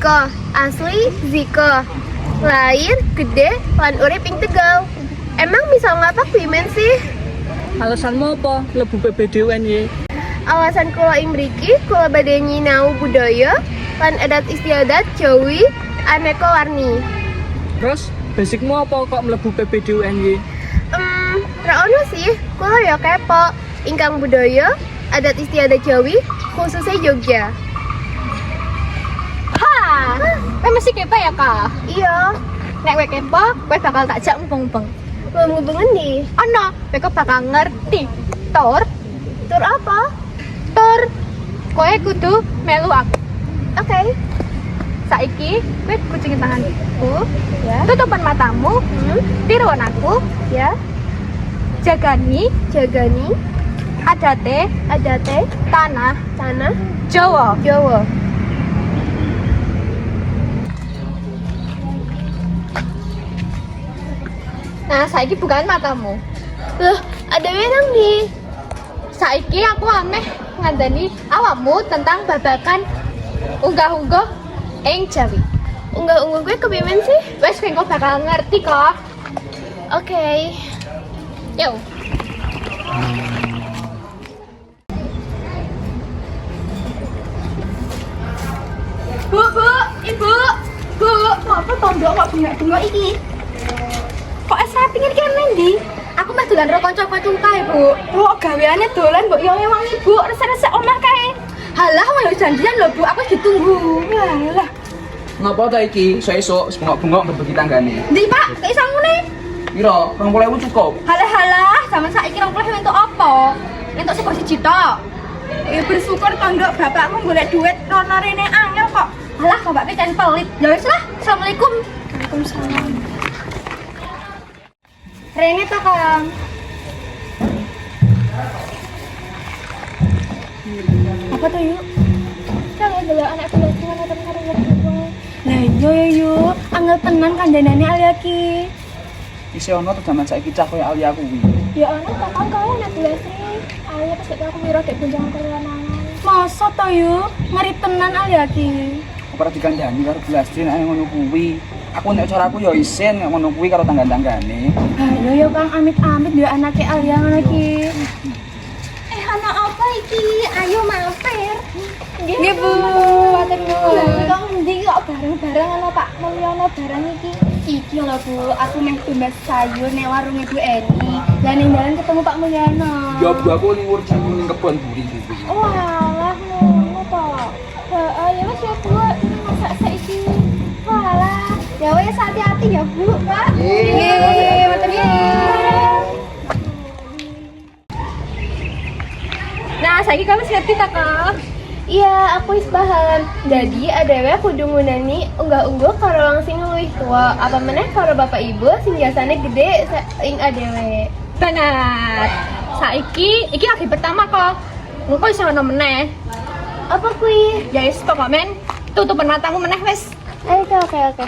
Ziko, asli Ziko. Lahir, gede, lan urip ing Tegal. Emang bisa ngapak pimen sih? Alasanmu apa? Lebu PBDUNY. Alasan kula ing mriki, kula badhe nyinau budaya lan adat istiadat Jawi aneka warni. Terus basicmu apa kok mlebu PBDUNY? Ra ono sih, kula ya kepo ingkang budaya adat istiadat Jawi khususnya Jogja. Kowe mesti kepo ya, Kak? Iya, Nek kowe kepo, kowe bakal tak jak mumpung-mumpung. ngubung endi? Ono, kowe bakal ngerti. Tur, Tur apa? tur. Kowe kudu melu aku. Oke. Saiki kowe kucingin tanganku, Ya. tutupan matamu, tiruan aku, Ya. jagani Jagani, adate adate, tanah tanah, Jawa. Jawa. Nah, saiki bukan matamu. Loh, ada wenang di. Saiki aku ameh ngandani awakmu tentang babakan unggah-ungguh ing Jawi. Unggah-ungguh gue kepimen sih? Wes kowe bakal ngerti kok. Oke. Yo. Bu, ibu, bu, apa tondo kok bengak-bengok iki? Kok es rapi iki kan ndi? Aku mah dolan karo kanca-kanca kae, Bu. Oh, gaweane dolan mbok yo ewang ibu, resek-resek omah kae. Halah, wae janjian lho, Bu, aku ditunggu. Halah. Ngapa ta iki? Esuk bengok-bengok berbagi tanggane. Ndi, Pak? Kok iso ngene? Piro? 20.000 cukup. Halah, zaman saiki 20 entuk apa? Entuk sego siji tok. Ya bersyukur tanduk bapakmu golek duit rono rene angel kok. Halah, bapaknya kan pelit. Ya wis lah. Assalamualaikum. Waalaikumsalam. Rene to, Kang. Apa tuh, Yuk? Jangan dulu anak sebelah mana temen karo ngerti. Lah iya ya, Yuk. Angel tenan kandhanane Aliaki. Isih ono to jaman saiki cah koyo Alia kuwi. Ya anak tekan kau anak sebelah sih. Ayah pas kita aku miro dek bonjangan karo lanangan. Masa to, Yuk? Ngeri tenan Aliaki. Ora dikandani karo Blastin ae ngono kuwi. Aku nek caraku yo isin nek ngono kuwi karo tangga-tanggane. Ayo ya Kang, amit-amit dia anake Alia ngono iki. Anak apa iki? Ayo mampir. Nggih Bu, matur nuwun. Kok endi kok bareng-bareng ana Pak Mulyono barang iki? Iki lho Bu, aku meh tumbas sayur ning warung Ibu Eni. Lah ning dalan ketemu Pak Mulyono. Yo aku ning urjan ning kebon buri kuwi. Walah ngono to. Heeh, ya wis ya Bu, masak saiki. Walah, ya wis hati-hati ya Bu, Pak. Nggih, matur nuwun. Nah, saiki kamu ngerti ta, Kak? Iya, aku wis paham. Jadi adewe kudu ngunani unggah-ungguh karo wong sing luwih tua. Apa meneh karo bapak ibu sing biasane gede ing adewe. Benar. Saiki iki lagi pertama kok. Engko iso ono meneh. Apa kuwi? Ya wis pokok men, tutupan matamu meneh wis. Oke, oke, oke.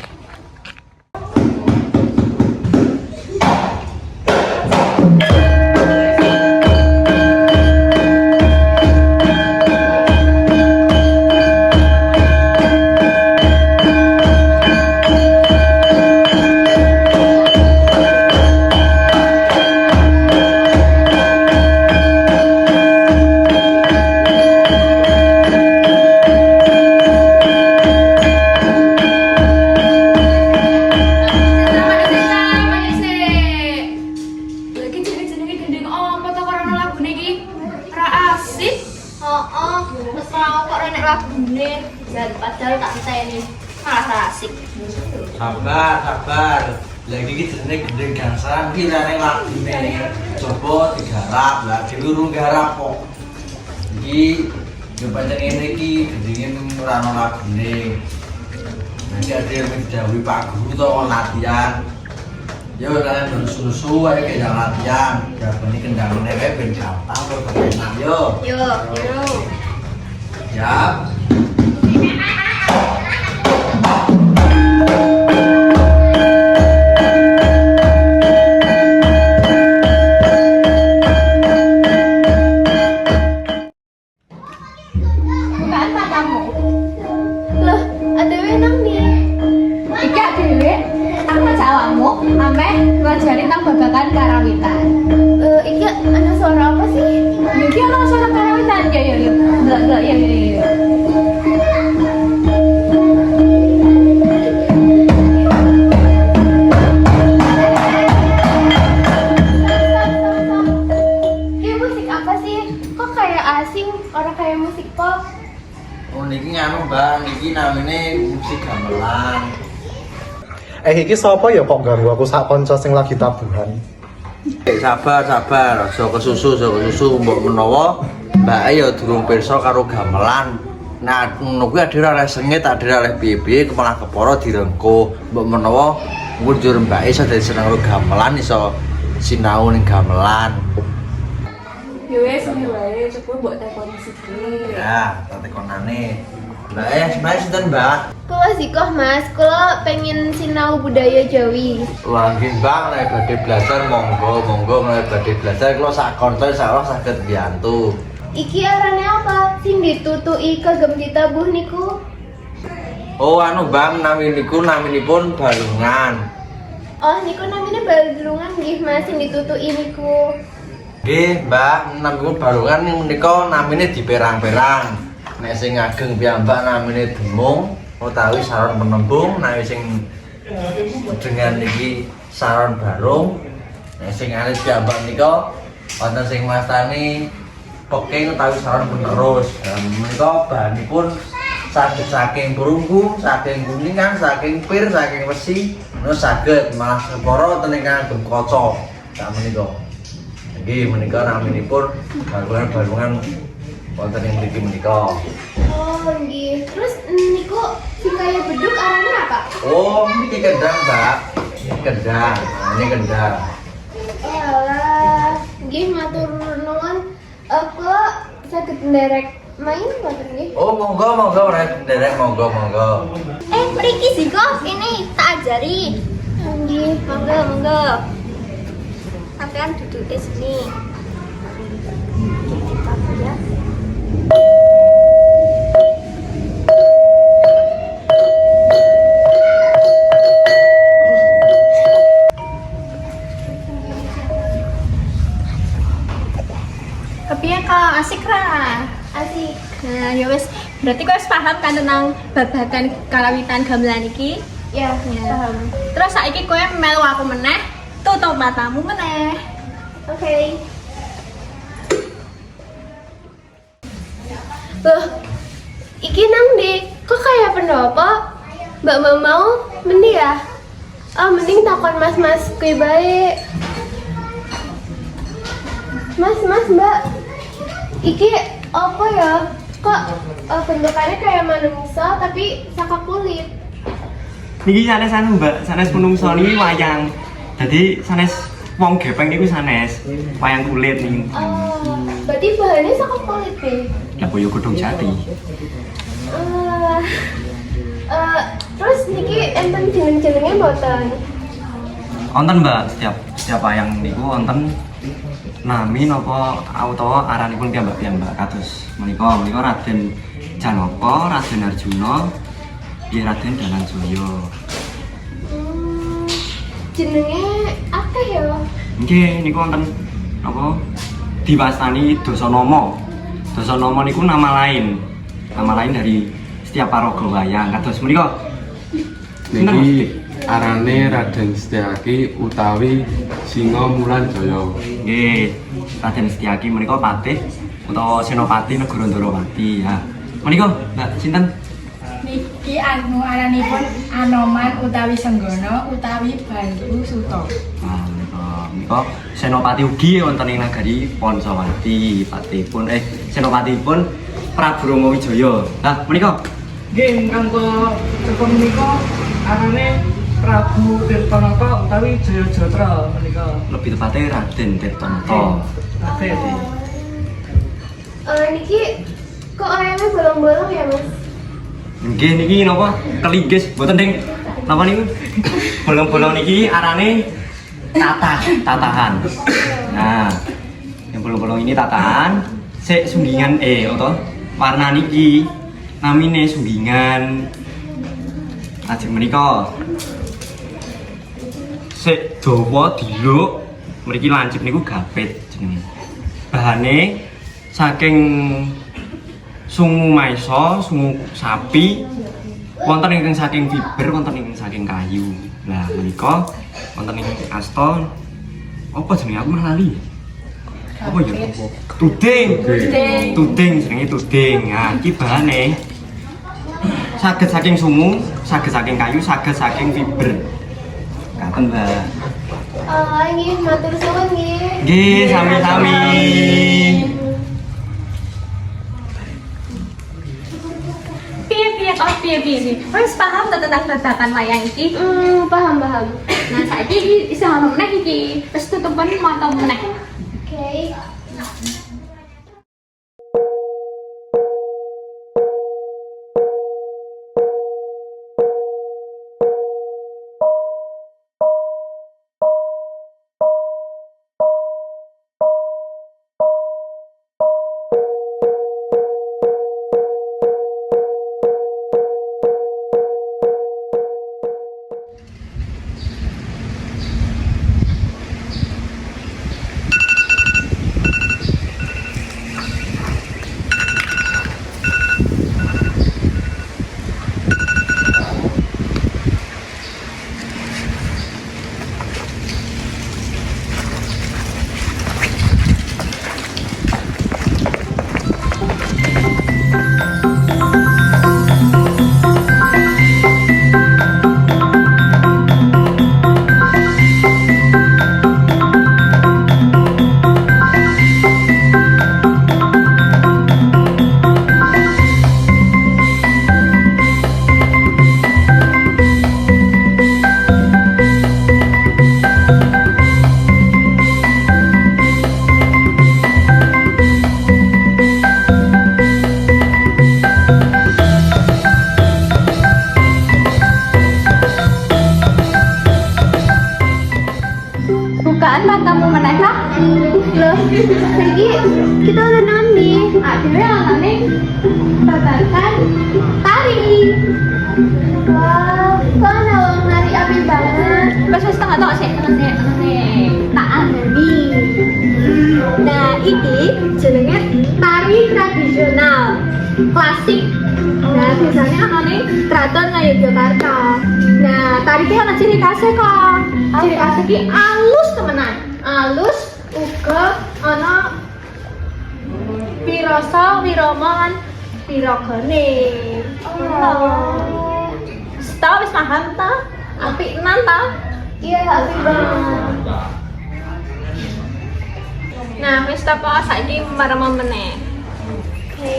Padahal tak enteni malah asik. Sabar. Lagi iki jenenge gendeng gangsang iki lare lagune. Coba digarap, lah dilurung garap kok. Iki yo pancen ngene iki gendenge ora ono lagune. Nanti ada yang menjauhi Pak Guru to latihan. Yo kalian susu ae ke latihan. Ya beni kendangane wae ben gampang kok kepenak yo. Yo. Ya. Loh, adewe nang apa? Oh niki nganu Mbak, niki namine musik gamelan. Iki sapa ya kok ganggu aku sak kanca sing lagi tabuhan? Sabar, aja kesusu, mbok menawa Mbak ya durung pirsa karo gamelan. Nah, ngono kuwi adhere oleh sengit, adhere oleh piye-piye malah kepara direngko. Mbok menawa njur Mbak iso dadi seneng karo gamelan, iso sinau ning gamelan. Ya wes wae coba mbok tekoni sithik. Ya, tak tekonane. Mbak sinten Mbak? Kula sikoh Mas, kula pengen sinau budaya Jawi. Lagi Bang, nek badhe belajar monggo nek badhe belajar kula sak kanca insyaallah saged mbiyantu. Iki arane apa? Sing ditutui kagem ditabuh niku. Oh anu Bang, naminipun balungan. Oh, niku namine balungan nggih Mas, sing ditutui niku. Nggih, Mbak, naminipun balungan menika namine diperang-perang. Nek sing ageng piyambak namine demung utawi saron penembung, nek sing dengan iki saron barung. Nek sing alit piyambak menika wonten sing mastani peking utawi saron penerus. Menika bahanipun saged saking perunggu, saking kuningan, saking pir, saking wesi, menika saged malah kepara wonten ingkang agem kaca. Sak menika. Nggih menika naminipun balungan wonten ing mriki menika. Oh, nggih. Terus niku sing kaya beduk arane apa? Oh, niki kendang, Mbak. Kendang. Ini kendang. Alah, nggih matur nuwun. Kula saged nderek main mboten nggih? Oh, monggo nderek monggo. Mriki siko ini tak ajari. Nggih. Monggo. Sampean duduk di sini. Ya. Kepiye kok asik ra? Asik. Nah, ya wis berarti kok wis paham kan tentang babagan karawitan gamelan iki? Ya, paham. Terus saiki kowe melu aku meneh, tutup matamu meneh. Oke. Loh, iki nang di, kok kayak pendopo? Mbak mau mending ya? Oh, mending takon mas kui bae. Mas, Mbak. Iki apa ya? Kok bentukannya kayak manungsa tapi saka kulit? Niki sanes anu Mbak, sanes menungso niki wayang. Dadi sanes wong gepeng niku sanes wayang kulit nih. Oh, berarti bahannya saka kulit deh. Lah koyo godhong jati. Terus niki enten jeneng-jenenge mboten? Wonten Mbak, setiap wayang niku wonten nami napa utawa aranipun piyambak-piyambak kados menika Raden Janaka, Raden Arjuna, nggih Raden Dananjaya. Jenenge akeh ya? Nggih niku wonten napa diwastani Dasanama. Dasanama niku nama lain dari setiap paraga wayang kados menika. Niki arane Raden Setyaki utawi Singa Mulan Jaya. Nggih, Raden Setyaki menika patih utawa senopati negara Ndarawati. Ha. Menika Mbak sinten? Niki anu aranipun Anoman utawi Senggana utawi Bandu Suta. Nah, menika senopati ugi wonten ing nagari Pancawati. Patihipun senopatipun Prabu Ramawijaya. Nah, menika Nggih, kanggo cepon menika arane Prabu Tirtanata utawi Jayajatra menika. lebih tepatnya Raden Tirtanata. Raden. Niki kok ayamnya bolong-bolong ya mas? Nggih niki napa kelinggis mboten Ding. Napa niku? Bolong-bolong niki arane tatahan. Nah, yang bolong-bolong ini tatahan, sik sunggingan atau warna niki namine sunggingan. Ajeng menika sik dawa diluk mriki lancip niku gapit jenenge. Bahane saking sungu maisa, sungu sapi, wonten ingkang saking fiber, wonten ingkang saking kayu. Lah menika wonten ing asta apa jenenge aku malah lali. apa ya? Tuding. Tuding jenenge tuding. Nah, iki bahane saged saking sungu, saged saking kayu, saged saking fiber. Katen, Mbak. Nggih, matur suwun nggih. Nggih, sami-sami. Piye. Wis paham ta tentang babagan wayang iki? Paham. Nah, saiki iki iso ono meneh iki. Wis tutupan mata meneh. Oke. Bukaan matamu meneh lah. Loh, lagi kita udah nani. Akhirnya anane babagan tari. Wah, kok nawang nari api banget. Wis setengah tok sik tenene tak andani. Nah, iki jenenge tari tradisional klasik. Nah, biasanya anane kraton Ngayogyakarta. Nah, tari iki ana ciri khasnya kok. Ciri khasnya iki alus temenan. Alus uga ana pirasa wirama lan piragane. Tau wis paham ta? Apik tenan ta? Iya, api banget. Nah, wis ta apa saiki marem meneh. Oke.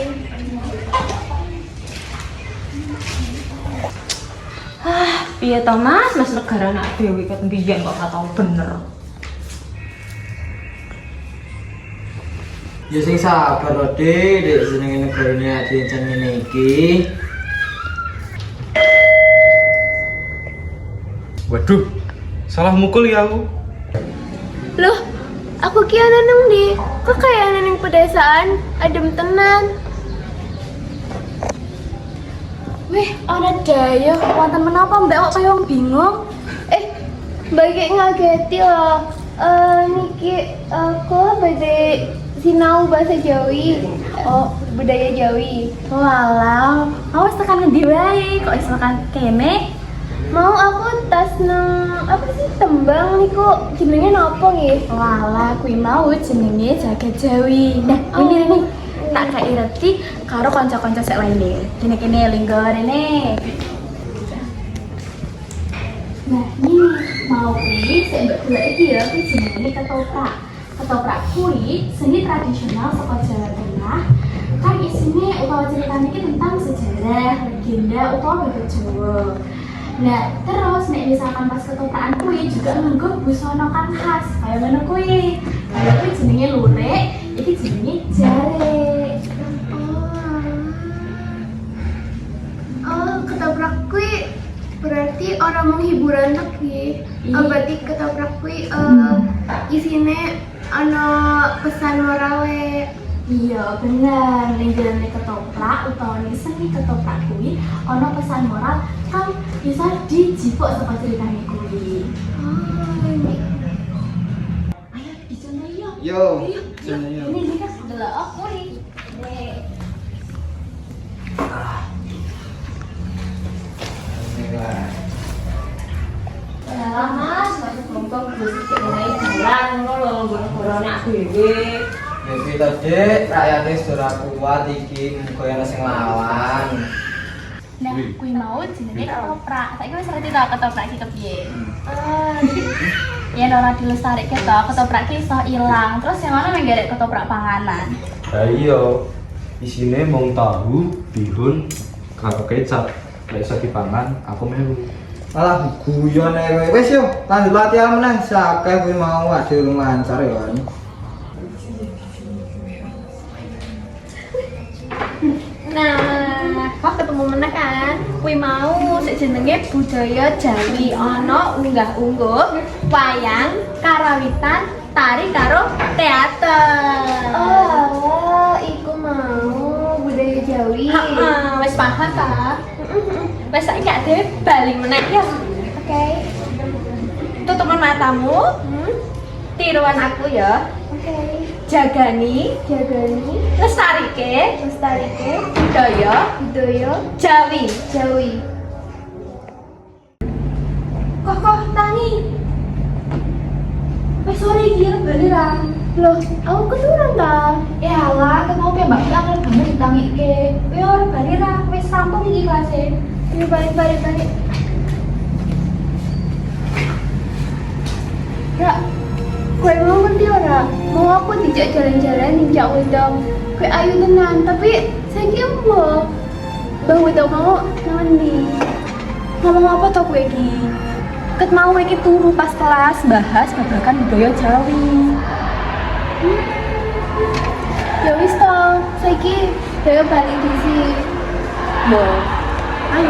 Piye to Mas? Mas negara nak dhewe ket mbiyen kok gak tau bener. Ya sing sabar lho, Dek jenenge negarane ati encen ngene iki. Waduh, salah mukul ya aku. Loh, aku kira neneng di. Kok kayak neneng pedesaan, adem tenan. Wih, ana daya wonten menapa Mbak kok kaya bingung? Bagi ngageti loh. Niki aku badai sinau bahasa Jawi. Oh, budaya Jawi. Walah, awas tekan ngendi wae kok iso tekan kene? Mau aku tas nang apa sih tembang niku jenenge napa nggih? Walah, kuwi mau jenenge jagat Jawi. Nah, ini tak kayak reti karo kanca-kanca sek lainnya. Kene-kene linggo rene. Nah, ini mau kuwi sik mbok golek iki ya, kuwi jenenge ketoprak. Ketoprak kuwi seni tradisional saka Jawa Tengah. Kan isine utawa ceritane iki tentang sejarah, legenda utawa babat Jawa. Nah, terus nek misalkan pas ketoprakan kuwi juga nganggo busana kang khas, kaya ngono kuwi. Kaya kuwi jenenge lurik, iki jenenge jare. Oh, ketoprak kui berarti orang menghibur anak ya. Berarti ketoprak kui isine ana pesan morale. Iya bener, ning daleme ketoprak utawa ning seni ketoprak kuwi ana pesan moral kang bisa dijipuk saka ceritane kuwi. Ayo dicontoh yo. Yo, Ini kan delok aku nih. Lah Mas, masuk bongkong terus mengenai bulan ngono lho, nggon-nggon aku dhewe. Ya kita dek, rakyatnya sudah kuat iki, koyo sing lawan. Nah, kuwi mau jenenge ketoprak. Saiki wis ngerti to ketoprak iki kepiye? Ya ora dilestarikke to, ketoprak ki iso ilang. Terus yang ana menggerek ketoprak panganan. Lah iya, isine mung tahu, bihun, karo kecap. Lek iso dipangan, aku melu. Malah guyon ae kowe. Wis yo, lanjut latihan meneh. Sakeh kuwi mau ade urung lancar ya. Nah, kok ketemu meneh kan? Kuwi mau sik jenenge budaya Jawi ana unggah-ungguh, wayang, karawitan, tari karo teater. Oh, iku mau budaya Jawi. Heeh, wis paham ta? Wis saiki ade bali meneh ya. Oke. Tutupkan matamu. Tiruan aku ya. Oke. Jagani, lestarikke budaya Jawi. Kok tangi. Wes sore iki bali ra. Loh, aku keturun ta? Ya alah, ketemu pe Mbak Pilar banget ditangikke. Kowe ora bali ra, wis rampung iki kelasé. Ini balik. Ra, kowe mau ngerti ora? Mau aku dijak jalan-jalan ninjak wedok. Kowe ayu tenan, tapi saiki embo. Bang wedok mau nang ndi? Ngomong apa to kowe iki? Ket mau iki turu pas kelas bahas babagan budaya Jawi. Ya wis to, saiki dhewe balik disi. Ayo.